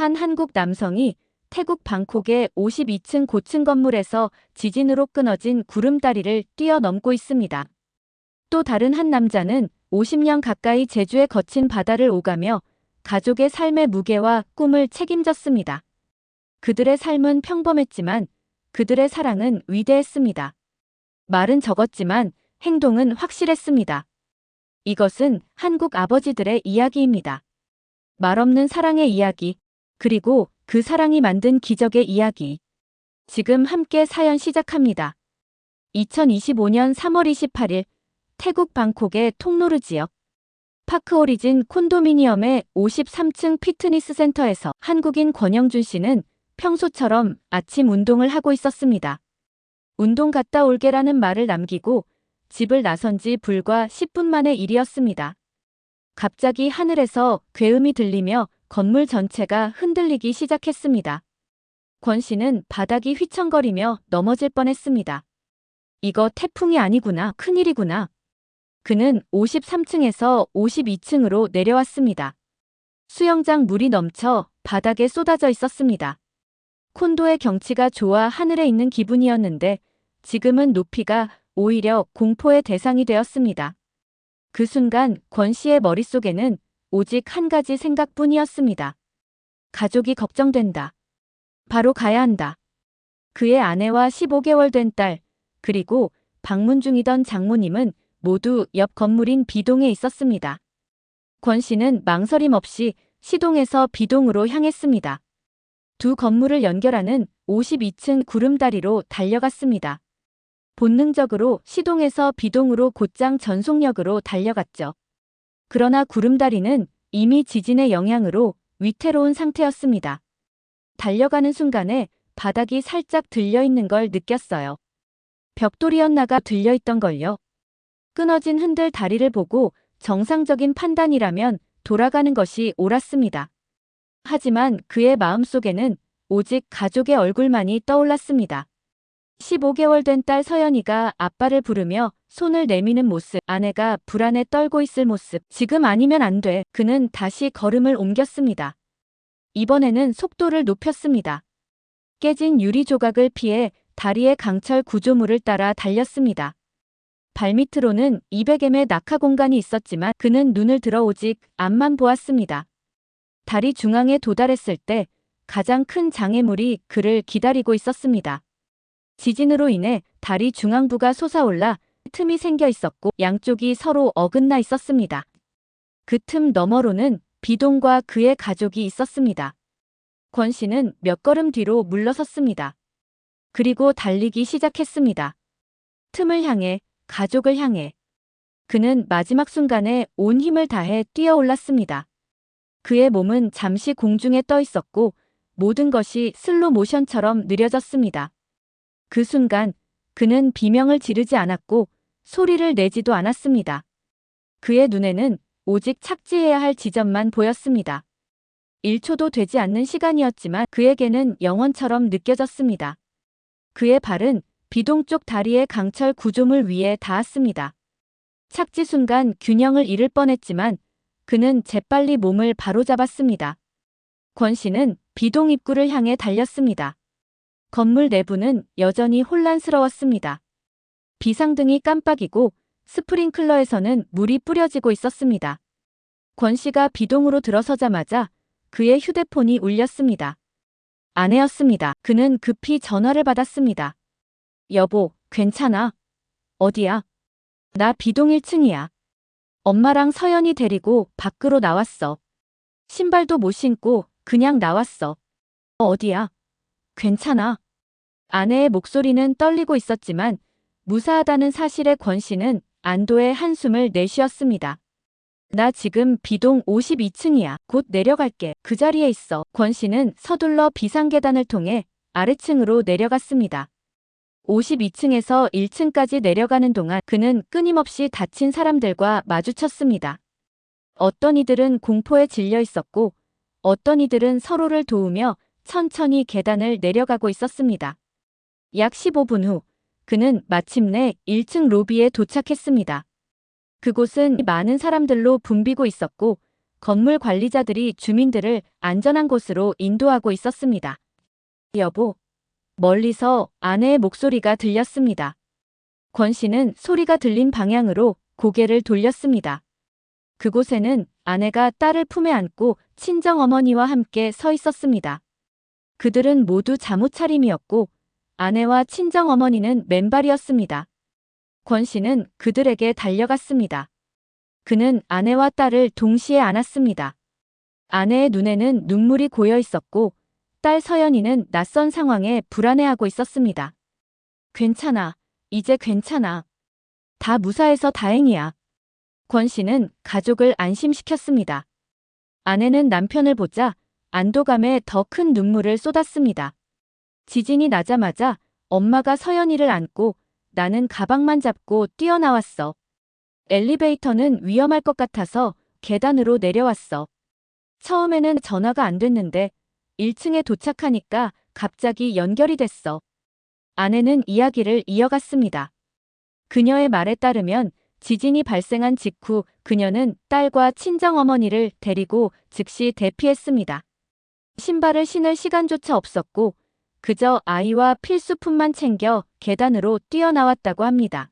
한 한국 남성이 태국 방콕의 52층 고층 건물에서 지진으로 끊어진 구름다리를 뛰어넘고 있습니다. 또 다른 한 남자는 50년 가까이 제주의 거친 바다를 오가며 가족의 삶의 무게와 꿈을 책임졌습니다. 그들의 삶은 평범했지만 그들의 사랑은 위대했습니다. 말은 적었지만 행동은 확실했습니다. 이것은 한국 아버지들의 이야기입니다. 말없는 사랑의 이야기, 그리고 그 사랑이 만든 기적의 이야기. 지금 함께 사연 시작합니다. 2025년 3월 28일 태국 방콕의 통로르 지역 파크 오리진 콘도미니엄의 53층 피트니스 센터에서 한국인 권영준 씨는 평소처럼 아침 운동을 하고 있었습니다. 운동 갔다 올게라는 말을 남기고 집을 나선 지 불과 10분 만의 일이었습니다. 갑자기 하늘에서 괴음이 들리며 건물 전체가 흔들리기 시작했습니다. 권 씨는 바닥이 휘청거리며 넘어질 뻔했습니다. 이거 태풍이 아니구나, 큰일이구나. 그는 53층에서 52층으로 내려왔습니다. 수영장 물이 넘쳐 바닥에 쏟아져 있었습니다. 콘도의 경치가 좋아 하늘에 있는 기분이었는데 지금은 높이가 오히려 공포의 대상이 되었습니다. 그 순간 권 씨의 머릿속에는 오직 한 가지 생각뿐이었습니다. 가족이 걱정된다. 바로 가야 한다. 그의 아내와 15개월 된 딸, 그리고 방문 중이던 장모님은 모두 옆 건물인 B동에 있었습니다. 권 씨는 망설임 없이 C동에서 B동으로 향했습니다. 두 건물을 연결하는 52층 구름다리로 달려갔습니다. 본능적으로 C동에서 B동으로 곧장 전속력으로 달려갔죠. 그러나 구름다리는 이미 지진의 영향으로 위태로운 상태였습니다. 달려가는 순간에 바닥이 살짝 들려있는 걸 느꼈어요. 벽돌이었나가 들려있던 걸요. 끊어진 흔들 다리를 보고 정상적인 판단이라면 돌아가는 것이 옳았습니다. 하지만 그의 마음속에는 오직 가족의 얼굴만이 떠올랐습니다. 15개월 된 딸 서연이가 아빠를 부르며 손을 내미는 모습, 아내가 불안에 떨고 있을 모습, 지금 아니면 안 돼. 그는 다시 걸음을 옮겼습니다. 이번에는 속도를 높였습니다. 깨진 유리 조각을 피해 다리의 강철 구조물을 따라 달렸습니다. 발밑으로는 200m의 낙하 공간이 있었지만 그는 눈을 들어 오직 앞만 보았습니다. 다리 중앙에 도달했을 때 가장 큰 장애물이 그를 기다리고 있었습니다. 지진으로 인해 다리 중앙부가 솟아올라 틈이 생겨 있었고 양쪽이 서로 어긋나 있었습니다. 그 틈 너머로는 B동과 그의 가족이 있었습니다. 권 씨는 몇 걸음 뒤로 물러섰습니다. 그리고 달리기 시작했습니다. 틈을 향해, 가족을 향해. 그는 마지막 순간에 온 힘을 다해 뛰어올랐습니다. 그의 몸은 잠시 공중에 떠 있었고 모든 것이 슬로 모션처럼 느려졌습니다. 그 순간 그는 비명을 지르지 않았고 소리를 내지도 않았습니다. 그의 눈에는 오직 착지해야 할 지점만 보였습니다. 1초도 되지 않는 시간이었지만 그에게는 영원처럼 느껴졌습니다. 그의 발은 B동 쪽 다리의 강철 구조물 위에 닿았습니다. 착지 순간 균형을 잃을 뻔했지만 그는 재빨리 몸을 바로잡았습니다. 권 씨는 B동 입구를 향해 달렸습니다. 건물 내부는 여전히 혼란스러웠습니다. 비상등이 깜빡이고 스프링클러에서는 물이 뿌려지고 있었습니다. 권 씨가 B동으로 들어서자마자 그의 휴대폰이 울렸습니다. 아내였습니다. 그는 급히 전화를 받았습니다. 여보, 괜찮아? 어디야? 나 B동 1층이야. 엄마랑 서연이 데리고 밖으로 나왔어. 신발도 못 신고 그냥 나왔어. 어디야? 괜찮아. 아내의 목소리는 떨리고 있었지만 무사하다는 사실에 권 씨는 안도의 한숨을 내쉬었습니다. 나 지금 B동 52층이야. 곧 내려갈게. 그 자리에 있어. 권 씨는 서둘러 비상계단을 통해 아래층으로 내려갔습니다. 52층에서 1층까지 내려가는 동안 그는 끊임없이 다친 사람들과 마주쳤습니다. 어떤 이들은 공포에 질려 있었고 어떤 이들은 서로를 도우며 천천히 계단을 내려가고 있었습니다. 약 15분 후 그는 마침내 1층 로비에 도착했습니다. 그곳은 많은 사람들로 붐비고 있었고 건물 관리자들이 주민들을 안전한 곳으로 인도하고 있었습니다. 여보, 멀리서 아내의 목소리가 들렸습니다. 권 씨는 소리가 들린 방향으로 고개를 돌렸습니다. 그곳에는 아내가 딸을 품에 안고 친정어머니와 함께 서 있었습니다. 그들은 모두 잠옷 차림이었고 아내와 친정어머니는 맨발이었습니다. 권 씨는 그들에게 달려갔습니다. 그는 아내와 딸을 동시에 안았습니다. 아내의 눈에는 눈물이 고여 있었고 딸 서연이는 낯선 상황에 불안해하고 있었습니다. 괜찮아. 이제 괜찮아. 다 무사해서 다행이야. 권 씨는 가족을 안심시켰습니다. 아내는 남편을 보자 안도감에 더 큰 눈물을 쏟았습니다. 지진이 나자마자 엄마가 서연이를 안고 나는 가방만 잡고 뛰어나왔어. 엘리베이터는 위험할 것 같아서 계단으로 내려왔어. 처음에는 전화가 안 됐는데 1층에 도착하니까 갑자기 연결이 됐어. 아내는 이야기를 이어갔습니다. 그녀의 말에 따르면 지진이 발생한 직후 그녀는 딸과 친정어머니를 데리고 즉시 대피했습니다. 신발을 신을 시간조차 없었고 그저 아이와 필수품만 챙겨 계단으로 뛰어나왔다고 합니다.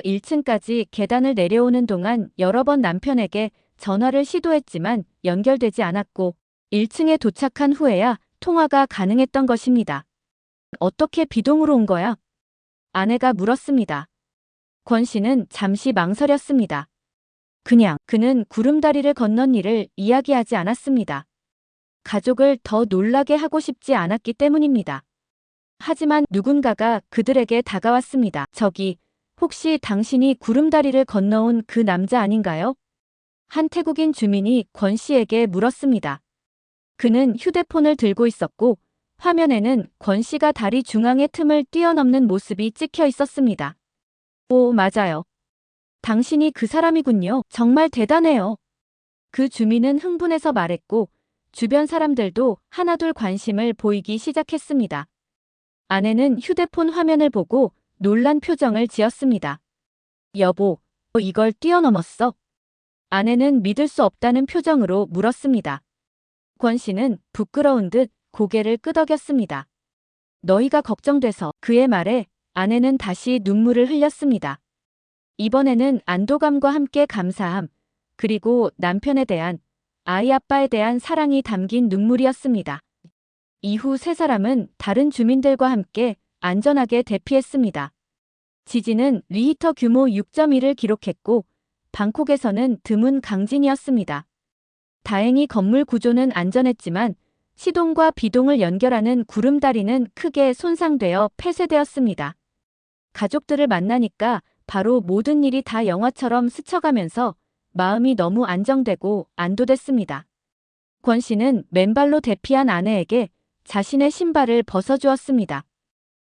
1층까지 계단을 내려오는 동안 여러 번 남편에게 전화를 시도했지만 연결되지 않았고 1층에 도착한 후에야 통화가 가능했던 것입니다. 어떻게 비동으로 온 거야? 아내가 물었습니다. 권 씨는 잠시 망설였습니다. 그는 구름다리를 건넌 일을 이야기하지 않았습니다. 가족을 더 놀라게 하고 싶지 않았기 때문입니다. 하지만 누군가가 그들에게 다가왔습니다. 저기, 혹시 당신이 구름다리를 건너온 그 남자 아닌가요? 한 태국인 주민이 권 씨에게 물었습니다. 그는 휴대폰을 들고 있었고 화면에는 권 씨가 다리 중앙의 틈을 뛰어넘는 모습이 찍혀 있었습니다. 오, 맞아요. 당신이 그 사람이군요. 정말 대단해요. 그 주민은 흥분해서 말했고 주변 사람들도 하나둘 관심을 보이기 시작했습니다. 아내는 휴대폰 화면을 보고 놀란 표정을 지었습니다. 여보, 이걸 뛰어넘었어? 아내는 믿을 수 없다는 표정으로 물었습니다. 권 씨는 부끄러운 듯 고개를 끄덕였습니다. 너희가 걱정돼서. 그의 말에 아내는 다시 눈물을 흘렸습니다. 이번에는 안도감과 함께 감사함, 그리고 남편에 대한, 아이 아빠에 대한 사랑이 담긴 눈물이었습니다. 이후 세 사람은 다른 주민들과 함께 안전하게 대피했습니다. 지진은 리히터 규모 6.1을 기록했고 방콕에서는 드문 강진이었습니다. 다행히 건물 구조는 안전했지만 시동과 비동을 연결하는 구름다리는 크게 손상되어 폐쇄되었습니다. 가족들을 만나니까 바로 모든 일이 다 영화처럼 스쳐가면서 마음이 너무 안정되고 안도됐습니다. 권 씨는 맨발로 대피한 아내에게 자신의 신발을 벗어주었습니다.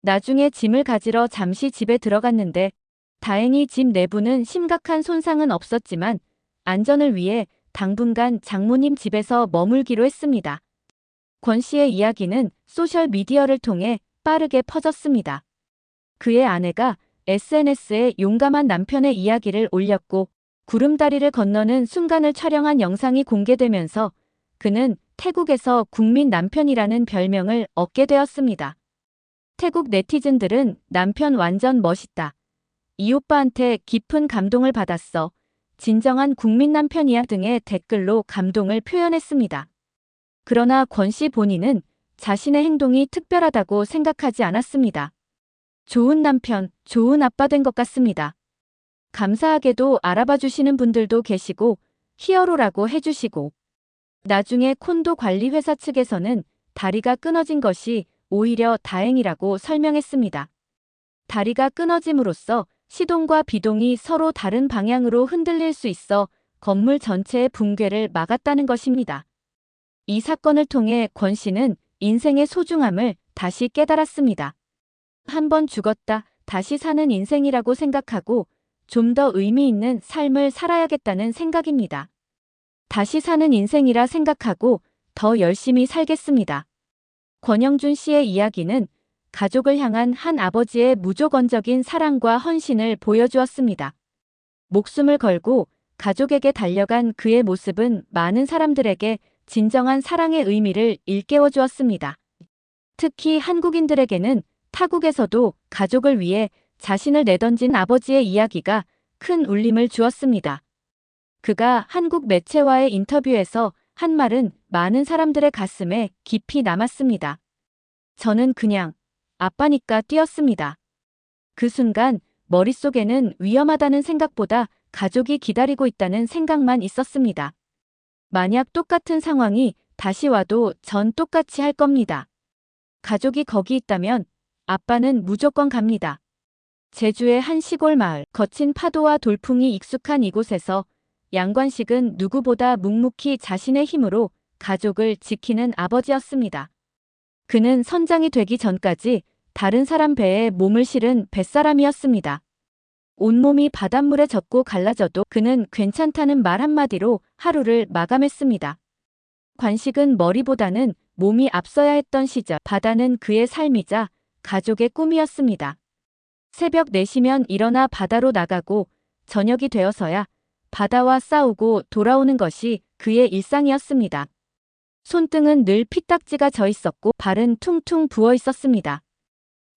나중에 짐을 가지러 잠시 집에 들어갔는데 다행히 집 내부는 심각한 손상은 없었지만 안전을 위해 당분간 장모님 집에서 머물기로 했습니다. 권 씨의 이야기는 소셜미디어를 통해 빠르게 퍼졌습니다. 그의 아내가 SNS에 용감한 남편의 이야기를 올렸고 구름다리를 건너는 순간을 촬영한 영상이 공개되면서 그는 태국에서 국민 남편이라는 별명을 얻게 되었습니다. 태국 네티즌들은 남편 완전 멋있다. 이 오빠한테 깊은 감동을 받았어. 진정한 국민 남편이야 등의 댓글로 감동을 표현했습니다. 그러나 권 씨 본인은 자신의 행동이 특별하다고 생각하지 않았습니다. 좋은 남편, 좋은 아빠 된 것 같습니다. 감사하게도 알아봐 주시는 분들도 계시고 히어로라고 해주시고 나중에 콘도 관리 회사 측에서는 다리가 끊어진 것이 오히려 다행이라고 설명했습니다. 다리가 끊어짐으로써 시동과 비동이 서로 다른 방향으로 흔들릴 수 있어 건물 전체의 붕괴를 막았다는 것입니다. 이 사건을 통해 권 씨는 인생의 소중함을 다시 깨달았습니다. 한 번 죽었다 다시 사는 인생이라고 생각하고 좀 더 의미 있는 삶을 살아야겠다는 생각입니다. 다시 사는 인생이라 생각하고 더 열심히 살겠습니다. 권영준 씨의 이야기는 가족을 향한 한 아버지의 무조건적인 사랑과 헌신을 보여주었습니다. 목숨을 걸고 가족에게 달려간 그의 모습은 많은 사람들에게 진정한 사랑의 의미를 일깨워 주었습니다. 특히 한국인들에게는 타국에서도 가족을 위해 자신을 내던진 아버지의 이야기가 큰 울림을 주었습니다. 그가 한국 매체와의 인터뷰에서 한 말은 많은 사람들의 가슴에 깊이 남았습니다. 저는 그냥 아빠니까 뛰었습니다. 그 순간 머릿속에는 위험하다는 생각보다 가족이 기다리고 있다는 생각만 있었습니다. 만약 똑같은 상황이 다시 와도 전 똑같이 할 겁니다. 가족이 거기 있다면 아빠는 무조건 갑니다. 제주의 한 시골 마을, 거친 파도와 돌풍이 익숙한 이곳에서 양관식은 누구보다 묵묵히 자신의 힘으로 가족을 지키는 아버지였습니다. 그는 선장이 되기 전까지 다른 사람 배에 몸을 실은 뱃사람이었습니다. 온몸이 바닷물에 젖고 갈라져도 그는 괜찮다는 말 한마디로 하루를 마감했습니다. 관식은 머리보다는 몸이 앞서야 했던 시절, 바다는 그의 삶이자 가족의 꿈이었습니다. 새벽 4시면 일어나 바다로 나가고 저녁이 되어서야 바다와 싸우고 돌아오는 것이 그의 일상이었습니다. 손등은 늘 피딱지가 져 있었고 발은 퉁퉁 부어 있었습니다.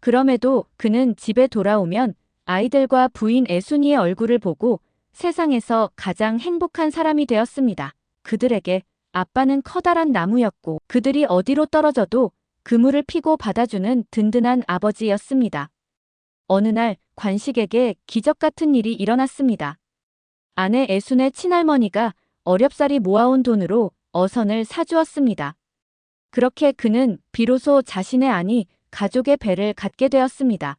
그럼에도 그는 집에 돌아오면 아이들과 부인 애순이의 얼굴을 보고 세상에서 가장 행복한 사람이 되었습니다. 그들에게 아빠는 커다란 나무였고 그들이 어디로 떨어져도 그물을 피고 받아주는 든든한 아버지였습니다. 어느 날 관식에게 기적 같은 일이 일어났습니다. 아내 애순의 친할머니가 어렵사리 모아온 돈으로 어선을 사주었습니다. 그렇게 그는 비로소 자신의 아니 가족의 배를 갖게 되었습니다.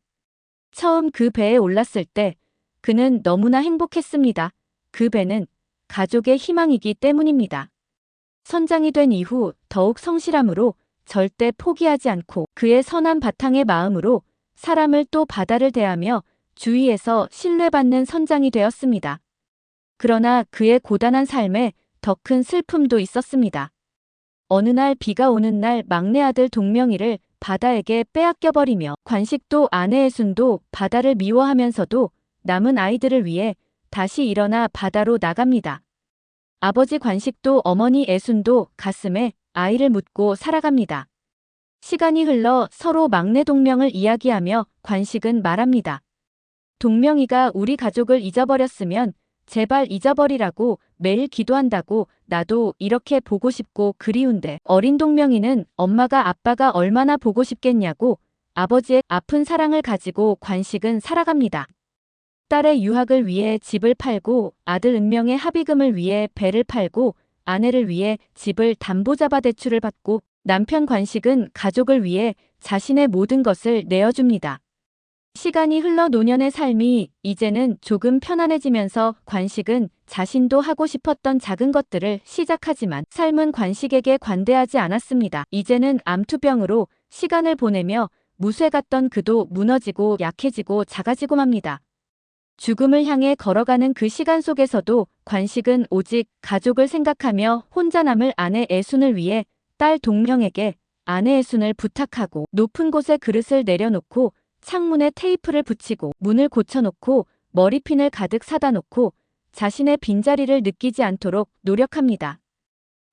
처음 그 배에 올랐을 때 그는 너무나 행복했습니다. 그 배는 가족의 희망이기 때문입니다. 선장이 된 이후 더욱 성실함으로 절대 포기하지 않고 그의 선한 바탕의 마음으로 사람을 또 바다를 대하며 주위에서 신뢰받는 선장이 되었습니다. 그러나 그의 고단한 삶에 더 큰 슬픔도 있었습니다. 어느 날 비가 오는 날 막내 아들 동명이를 바다에게 빼앗겨버리며 관식도 아내 애순도 바다를 미워하면서도 남은 아이들을 위해 다시 일어나 바다로 나갑니다. 아버지 관식도 어머니 애순도 가슴에 아이를 묻고 살아갑니다. 시간이 흘러 서로 막내 동명을 이야기하며 관식은 말합니다. 동명이가 우리 가족을 잊어버렸으면 제발 잊어버리라고 매일 기도한다고. 나도 이렇게 보고 싶고 그리운데. 어린 동명이는 엄마가 아빠가 얼마나 보고 싶겠냐고 아버지의 아픈 사랑을 가지고 관식은 살아갑니다. 딸의 유학을 위해 집을 팔고 아들 은명의 합의금을 위해 배를 팔고 아내를 위해 집을 담보잡아대출을 받고 남편 관식은 가족을 위해 자신의 모든 것을 내어줍니다. 시간이 흘러 노년의 삶이 이제는 조금 편안해지면서 관식은 자신도 하고 싶었던 작은 것들을 시작하지만 삶은 관식에게 관대하지 않았습니다. 이제는 암투병으로 시간을 보내며 무쇠 같던 그도 무너지고 약해지고 작아지고 맙니다. 죽음을 향해 걸어가는 그 시간 속에서도 관식은 오직 가족을 생각하며 혼자 남을 아내 애순을 위해 딸 동명에게 아내 애순을 부탁하고 높은 곳에 그릇을 내려놓고 창문에 테이프를 붙이고 문을 고쳐놓고 머리핀을 가득 사다 놓고 자신의 빈자리를 느끼지 않도록 노력합니다.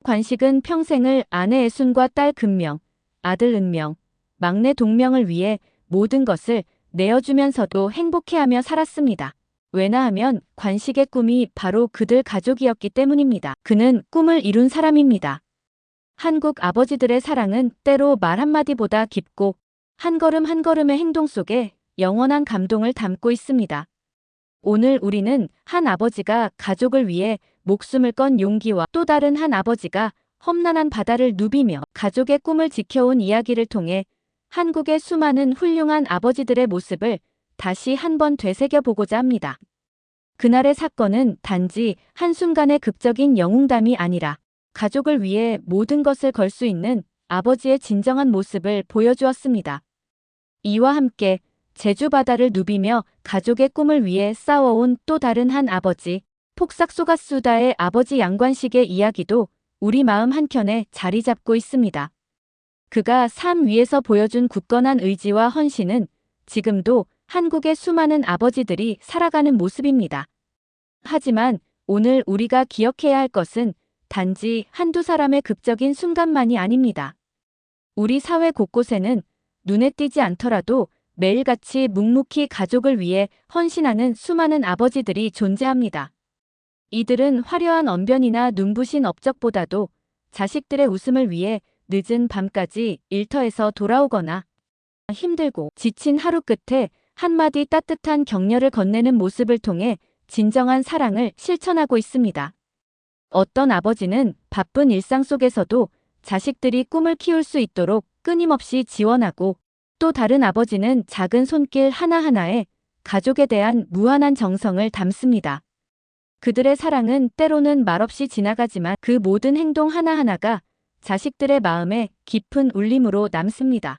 관식은 평생을 아내 애순과 딸 금명, 아들 은명, 막내 동명을 위해 모든 것을 내어주면서도 행복해하며 살았습니다. 왜냐하면 관식의 꿈이 바로 그들 가족이었기 때문입니다. 그는 꿈을 이룬 사람입니다. 한국 아버지들의 사랑은 때로 말 한마디보다 깊고 한 걸음 한 걸음의 행동 속에 영원한 감동을 담고 있습니다. 오늘 우리는 한 아버지가 가족을 위해 목숨을 건 용기와 또 다른 한 아버지가 험난한 바다를 누비며 가족의 꿈을 지켜온 이야기를 통해 한국의 수많은 훌륭한 아버지들의 모습을 다시 한번 되새겨보고자 합니다. 그날의 사건은 단지 한순간의 극적인 영웅담이 아니라 가족을 위해 모든 것을 걸 수 있는 아버지의 진정한 모습을 보여주었습니다. 이와 함께 제주 바다를 누비며 가족의 꿈을 위해 싸워온 또 다른 한 아버지, 폭삭소가수다의 아버지 양관식의 이야기도 우리 마음 한켠에 자리 잡고 있습니다. 그가 삶 위에서 보여준 굳건한 의지와 헌신은 지금도 한국의 수많은 아버지들이 살아가는 모습입니다. 하지만 오늘 우리가 기억해야 할 것은 단지 한두 사람의 극적인 순간만이 아닙니다. 우리 사회 곳곳에는 눈에 띄지 않더라도 매일같이 묵묵히 가족을 위해 헌신하는 수많은 아버지들이 존재합니다. 이들은 화려한 언변이나 눈부신 업적보다도 자식들의 웃음을 위해 늦은 밤까지 일터에서 돌아오거나 힘들고 지친 하루 끝에 한마디 따뜻한 격려를 건네는 모습을 통해 진정한 사랑을 실천하고 있습니다. 어떤 아버지는 바쁜 일상 속에서도 자식들이 꿈을 키울 수 있도록 끊임없이 지원하고, 또 다른 아버지는 작은 손길 하나하나에 가족에 대한 무한한 정성을 담습니다. 그들의 사랑은 때로는 말없이 지나가지만 그 모든 행동 하나하나가 자식들의 마음에 깊은 울림으로 남습니다.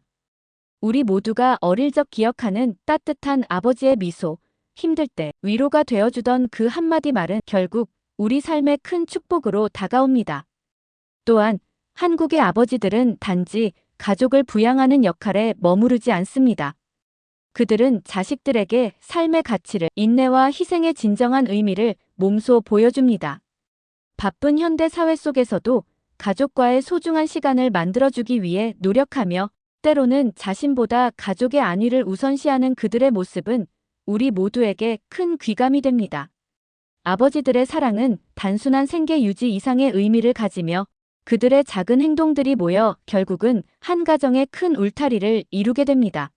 우리 모두가 어릴 적 기억하는 따뜻한 아버지의 미소, 힘들 때 위로가 되어주던 그 한마디 말은 결국 우리 삶의 큰 축복으로 다가옵니다. 또한 한국의 아버지들은 단지 가족을 부양하는 역할에 머무르지 않습니다. 그들은 자식들에게 삶의 가치를, 인내와 희생의 진정한 의미를 몸소 보여줍니다. 바쁜 현대 사회 속에서도 가족과의 소중한 시간을 만들어주기 위해 노력하며 때로는 자신보다 가족의 안위를 우선시하는 그들의 모습은 우리 모두에게 큰 귀감이 됩니다. 아버지들의 사랑은 단순한 생계 유지 이상의 의미를 가지며 그들의 작은 행동들이 모여 결국은 한 가정의 큰 울타리를 이루게 됩니다.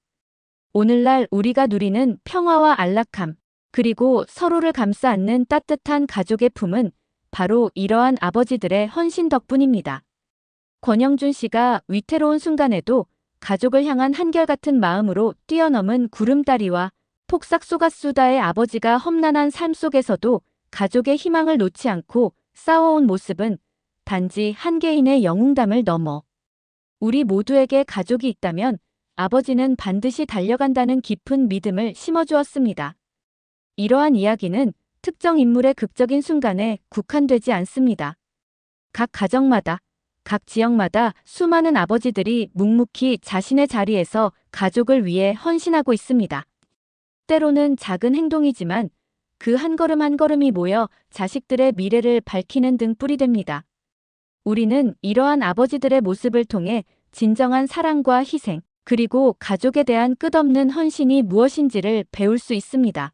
오늘날 우리가 누리는 평화와 안락함, 그리고 서로를 감싸 안는 따뜻한 가족의 품은 바로 이러한 아버지들의 헌신 덕분입니다. 권영준 씨가 위태로운 순간에도 가족을 향한 한결같은 마음으로 뛰어넘은 구름다리와 폭삭 속았수다의 아버지가 험난한 삶 속에서도 가족의 희망을 놓지 않고 싸워온 모습은 단지 한 개인의 영웅담을 넘어 우리 모두에게 가족이 있다면 아버지는 반드시 달려간다는 깊은 믿음을 심어주었습니다. 이러한 이야기는 특정 인물의 극적인 순간에 국한되지 않습니다. 각 가정마다, 각 지역마다 수많은 아버지들이 묵묵히 자신의 자리에서 가족을 위해 헌신하고 있습니다. 때로는 작은 행동이지만 그 한 걸음 한 걸음이 모여 자식들의 미래를 밝히는 등불이 됩니다. 우리는 이러한 아버지들의 모습을 통해 진정한 사랑과 희생, 그리고 가족에 대한 끝없는 헌신이 무엇인지를 배울 수 있습니다.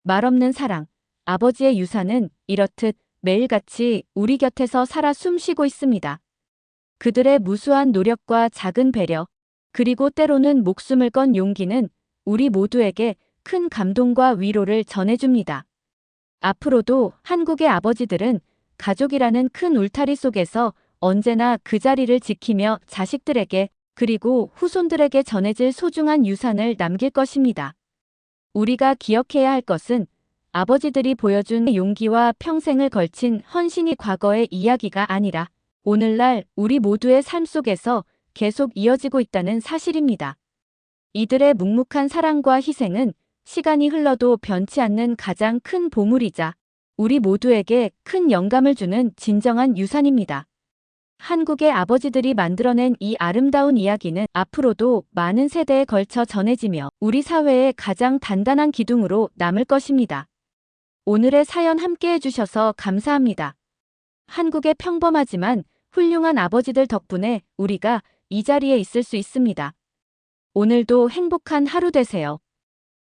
말없는 사랑, 아버지의 유산은 이렇듯 매일같이 우리 곁에서 살아 숨쉬고 있습니다. 그들의 무수한 노력과 작은 배려, 그리고 때로는 목숨을 건 용기는 우리 모두에게 큰 감동과 위로를 전해줍니다. 앞으로도 한국의 아버지들은 가족이라는 큰 울타리 속에서 언제나 그 자리를 지키며 자식들에게, 그리고 후손들에게 전해질 소중한 유산을 남길 것입니다. 우리가 기억해야 할 것은 아버지들이 보여준 용기와 평생을 걸친 헌신이 과거의 이야기가 아니라 오늘날 우리 모두의 삶 속에서 계속 이어지고 있다는 사실입니다. 이들의 묵묵한 사랑과 희생은 시간이 흘러도 변치 않는 가장 큰 보물이자 우리 모두에게 큰 영감을 주는 진정한 유산입니다. 한국의 아버지들이 만들어낸 이 아름다운 이야기는 앞으로도 많은 세대에 걸쳐 전해지며 우리 사회의 가장 단단한 기둥으로 남을 것입니다. 오늘의 사연 함께 해주셔서 감사합니다. 한국의 평범하지만 훌륭한 아버지들 덕분에 우리가 이 자리에 있을 수 있습니다. 오늘도 행복한 하루 되세요.